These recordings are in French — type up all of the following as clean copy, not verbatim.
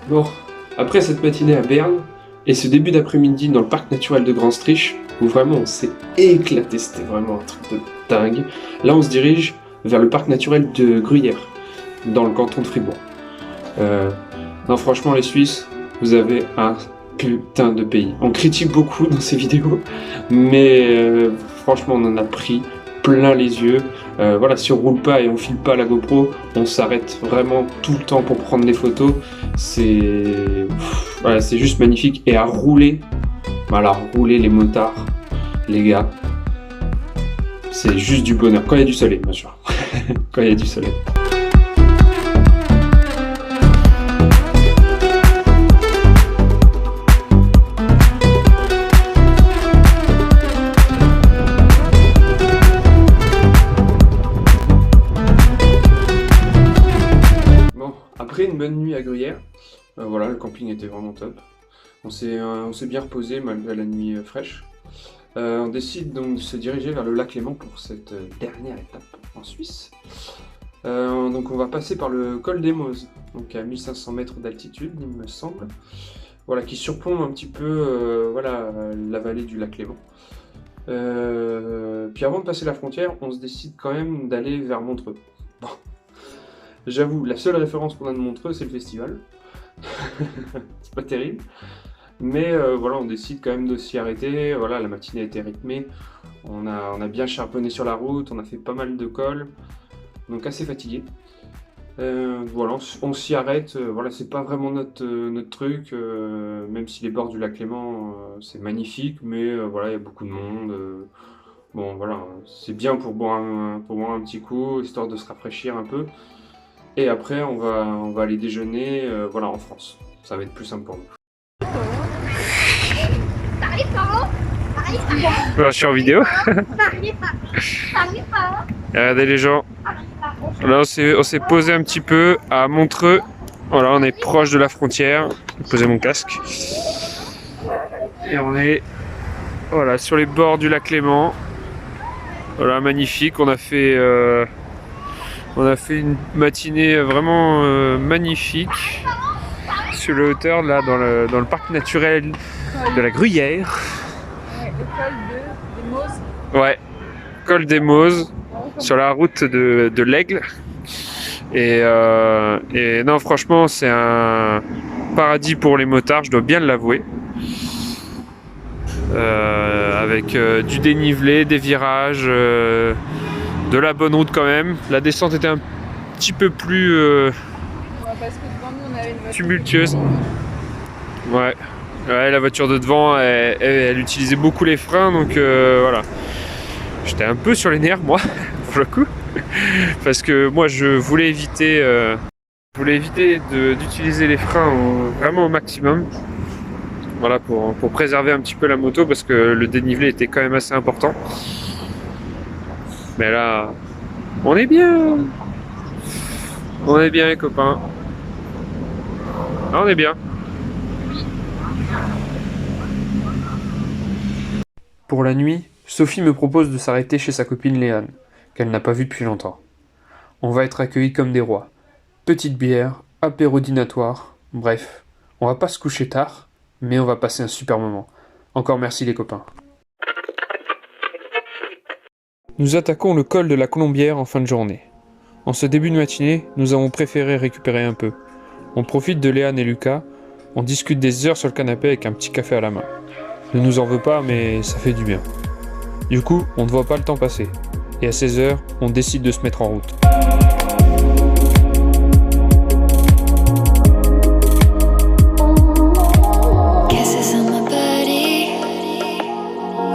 Bon, après cette matinée à Berne et ce début d'après-midi dans le parc naturel de Grand Strich, où vraiment on s'est éclaté, c'était vraiment un truc de dingue, là on se dirige vers le parc naturel de Gruyère, dans le canton de Fribourg. Non, franchement, les Suisses, vous avez un putain de pays. On critique beaucoup dans ces vidéos, mais franchement, on en a pris plein les yeux. Voilà, si on roule pas et on file pas la GoPro, on s'arrête vraiment tout le temps pour prendre des photos. Voilà, c'est juste magnifique. Et à rouler, voilà, rouler les motards, les gars, c'est juste du bonheur. Quand il y a du soleil, bien sûr. Quand il y a du soleil. Après une bonne nuit à Gruyère, voilà, le camping était vraiment top. On s'est bien reposé malgré la nuit fraîche. On décide donc de se diriger vers le lac Léman pour cette dernière étape en Suisse. Donc on va passer par le col des Mauses, donc à 1500 mètres d'altitude, il me semble. Voilà, qui surplombe un petit peu voilà, la vallée du lac Léman. Puis avant de passer la frontière, on se décide quand même d'aller vers Montreux. Bon. J'avoue, la seule référence qu'on a de Montreux, c'est le festival. C'est pas terrible. Mais voilà, on décide quand même de s'y arrêter. Voilà, la matinée a été rythmée. On a bien charbonné sur la route, on a fait pas mal de cols. Donc assez fatigué. Voilà, on s'y arrête. Voilà, c'est pas vraiment notre truc. Même si les bords du lac Léman, c'est magnifique. Mais voilà, il y a beaucoup de monde. Bon, voilà, c'est bien pour boire un petit coup, histoire de se rafraîchir un peu. Et après, on va aller déjeuner voilà, en France. Ça va être plus simple pour nous. Je suis en vidéo. Regardez les gens. Là, on s'est posé un petit peu à Montreux. Voilà, on est proche de la frontière. J'ai posé mon casque. Et on est voilà, sur les bords du lac Léman. Voilà, magnifique. On a fait une matinée vraiment magnifique sur la hauteur, là, dans le parc naturel de la Gruyère. Ouais, le col des Mauses. Ouais, col des Mauses, sur la route de l'Aigle. Et non, franchement, c'est un paradis pour les motards, je dois bien l'avouer. Avec du dénivelé, des virages, de la bonne route quand même. La descente était un petit peu plus Parce que devant nous, on avait une voiture tumultueuse. Ouais, la voiture de devant, elle utilisait beaucoup les freins, donc voilà. J'étais un peu sur les nerfs, moi, pour le coup. Parce que moi, je voulais éviter d'utiliser les freins vraiment au maximum. Voilà, pour préserver un petit peu la moto, parce que le dénivelé était quand même assez important. Mais là, on est bien. On est bien, les copains. Ah, on est bien. Pour la nuit, Sophie me propose de s'arrêter chez sa copine Léane, qu'elle n'a pas vue depuis longtemps. On va être accueillis comme des rois. Petite bière, apéro dînatoire, bref. On va pas se coucher tard, mais on va passer un super moment. Encore merci les copains. Nous attaquons le col de la Colombière en fin de journée. En ce début de matinée, nous avons préféré récupérer un peu. On profite de Léane et Lucas, on discute des heures sur le canapé avec un petit café à la main. Ne nous en veux pas, mais ça fait du bien. Du coup, on ne voit pas le temps passer. Et à 16h, on décide de se mettre en route.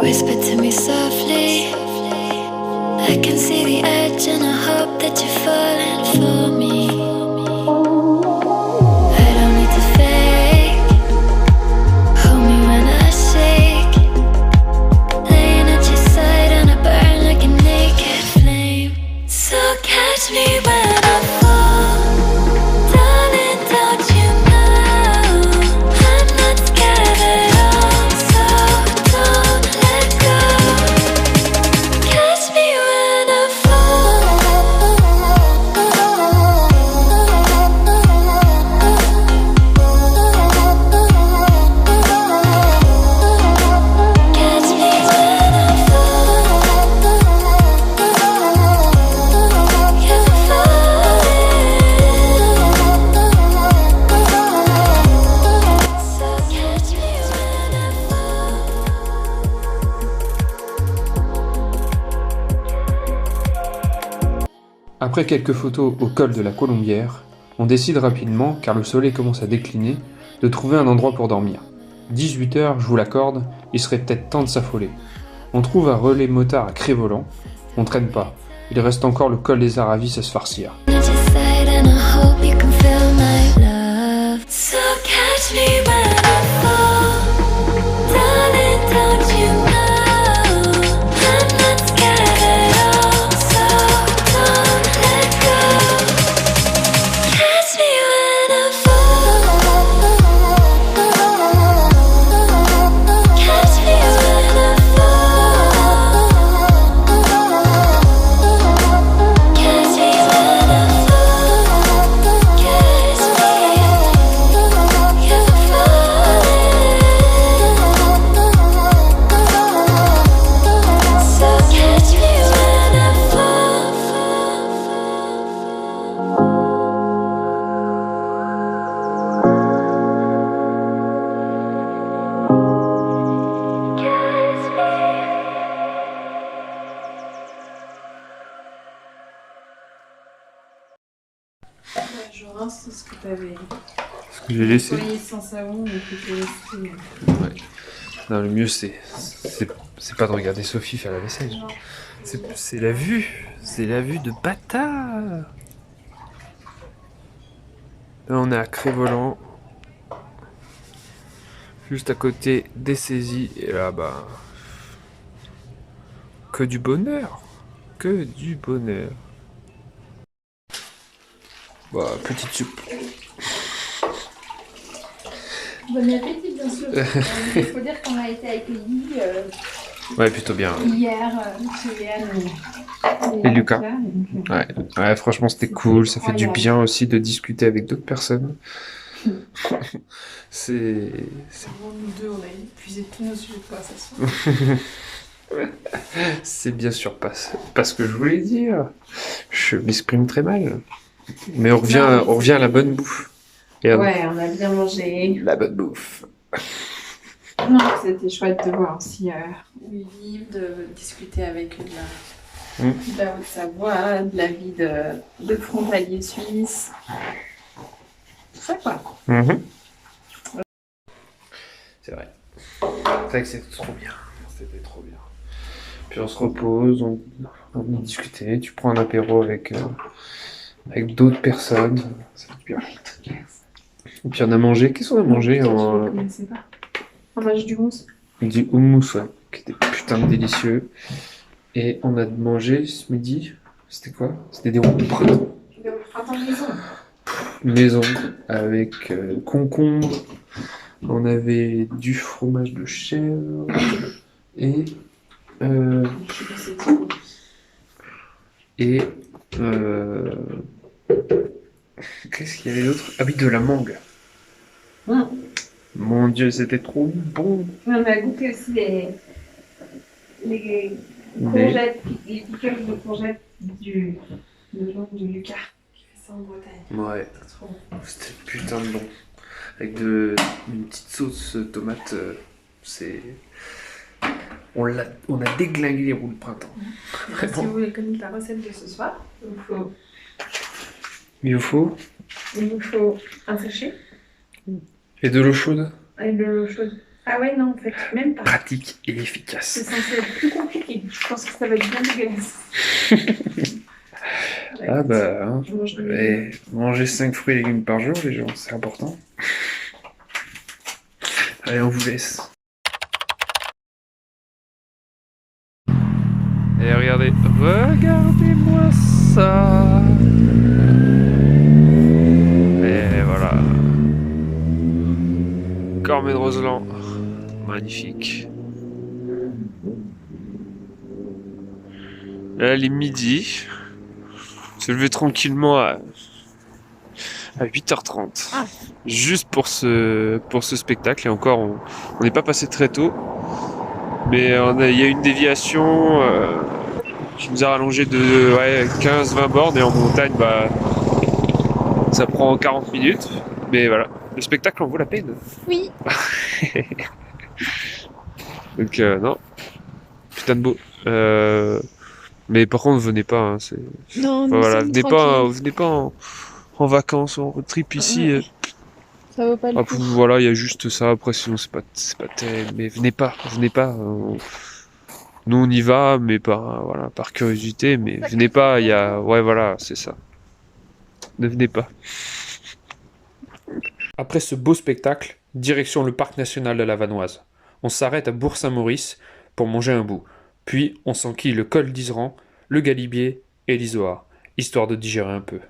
Whisper to me softly. I can see the edge and I hope that you're falling for me. I don't need to fake. Hold me when I shake. Laying at your side and I burn like a naked flame. So catch me Après quelques photos au col de la Colombière, on décide rapidement, car le soleil commence à décliner, de trouver un endroit pour dormir. 18 heures, je vous l'accorde, il serait peut-être temps de s'affoler. On trouve un relais motard à Crévolant, on traîne pas, il reste encore le col des Aravis à se farcir. At your side and I hope you can feel my love. So catch me when I fall, darling, don't you know I'm not scared at all, so don't let go. Catch me when I fall, catch me when I fall, catch me when I fall, catch me, you're falling, so catch me when I fall. Je rince ce que t'avais Ce que j'ai laissé. nettoyé sans savon et que tu laissé. Non, le mieux c'est pas de regarder Sophie faire la vaisselle. C'est la vue de bâtard. Là, on est à Crévolant, juste à côté des saisies, et là bah que du bonheur, que du bonheur. Bah, petite soupe. Bon appétit, bien sûr. Il faut dire qu'on a été accueillis Ouais, plutôt bien. hier chez Léane Et Lucas. Ouais, franchement c'était cool, ça fait du bien aussi de discuter avec d'autres personnes. C'est Nous deux, on a épuisé tous nos sujets de conversation. c'est bien sûr pas ce que je voulais dire. Je m'exprime très mal. Mais on revient à la bonne bouffe. Et Ouais, on a bien mangé. la bonne bouffe. Non, c'était chouette de voir aussi où ils vivent, de discuter avec eux de la Haute-Savoie, de la vie de frontalier suisse. Tout ça, quoi. C'est vrai. C'est vrai que c'était trop bien. C'était trop bien. Puis on se repose, on discuter, tu prends un apéro avec d'autres personnes. Ça fait du bien. Et puis on a mangé. Qu'est-ce qu'on a mangé Je ne connaissais pas. On mange du mousse. Du houmous, ouais, qui était putain de délicieux. Et on a mangé ce midi. C'était quoi? C'était des roues de printemps. Attends, maison. Maison avec concombre. On avait du fromage de chèvre et et qu'est-ce qu'il y avait d'autre? Ah oui, de la mangue. Mon Dieu, c'était trop bon. On a goûté aussi les courgettes, les piqueurs de courgettes de Lucas qui fait ça en Bretagne. Ouais, C'est trop bon. c'était putain de bon. Avec une petite sauce tomate, on a déglingué les roues de printemps. Si vous voulez connaître la recette de ce soir, Il vous faut il vous faut un sachet et de l'eau chaude. et de l'eau chaude. Ah ouais, non, en fait, même pas. Pratique et C'est efficace. censé être plus compliqué. Je pense que ça va être bien dégueulasse. Ah bah, hein. Je mange de Et manger 5 fruits et légumes par jour, les gens, c'est important. Allez, on vous laisse. Et regardez-moi ça. Et voilà. Cormet de Roseland. Magnifique. Là, il est midi. On s'est levé tranquillement à 8h30. Ah. Juste pour ce spectacle. Et encore, on n'est pas passé très tôt. Mais il y a une déviation qui nous a rallongé de 15-20 bornes. Et en montagne, bah, ça prend 40 minutes. Mais voilà, le spectacle en vaut la peine. Oui. Donc non, putain de beau. Mais par contre, venez pas. Hein, Non, voilà, venez pas en vacances, en road trip ici. Ouais. Ça vaut pas le coup. Voilà, il y a juste ça. Après, sinon, c'est pas terrible. Mais venez pas. Nous, on y va, mais par curiosité. Mais venez pas. Ouais, voilà, c'est ça. Ne venez pas. Après ce beau spectacle, direction le parc national de la Vanoise. On s'arrête à Bourg-Saint-Maurice pour manger un bout. Puis on s'enquille le col d'Iseran, le Galibier et l'Isoard, histoire de digérer un peu.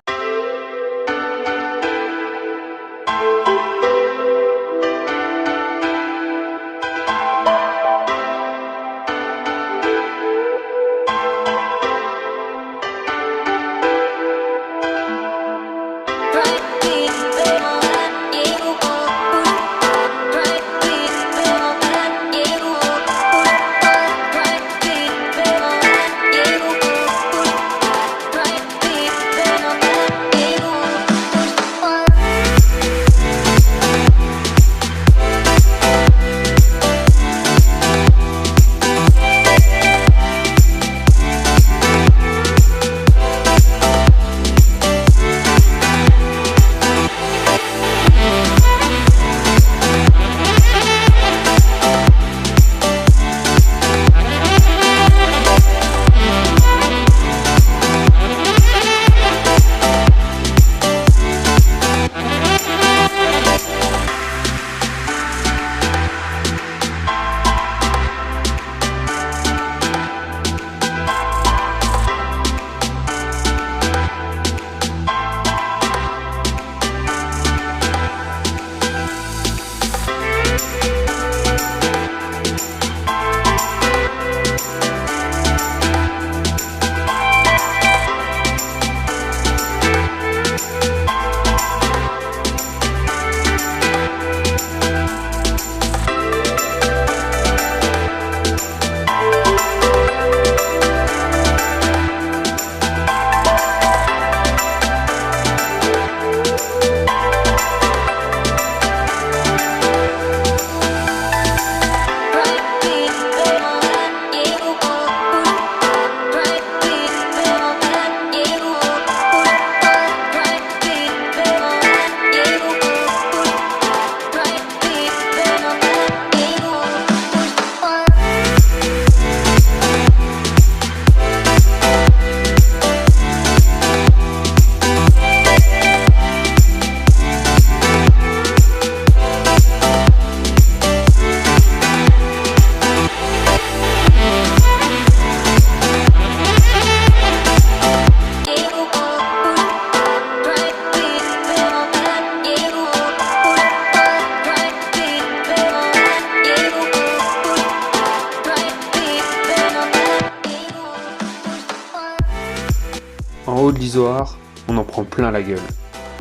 En haut de l'Isoard, on en prend plein la gueule.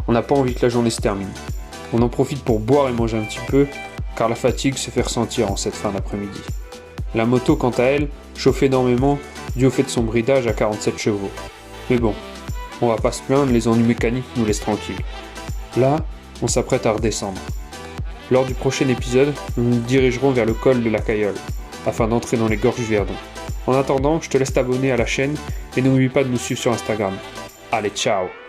On n'a pas envie que la journée se termine. On en profite pour boire et manger un petit peu, car la fatigue se fait ressentir en cette fin d'après-midi. La moto, quant à elle, chauffe énormément dû au fait de son bridage à 47 chevaux. Mais bon, on va pas se plaindre, les ennuis mécaniques nous laissent tranquilles. Là, on s'apprête à redescendre. Lors du prochain épisode, nous nous dirigerons vers le col de la Cayolle, afin d'entrer dans les gorges du Verdon. En attendant, je te laisse t'abonner à la chaîne et n'oublie pas de nous suivre sur Instagram. Allez, ciao!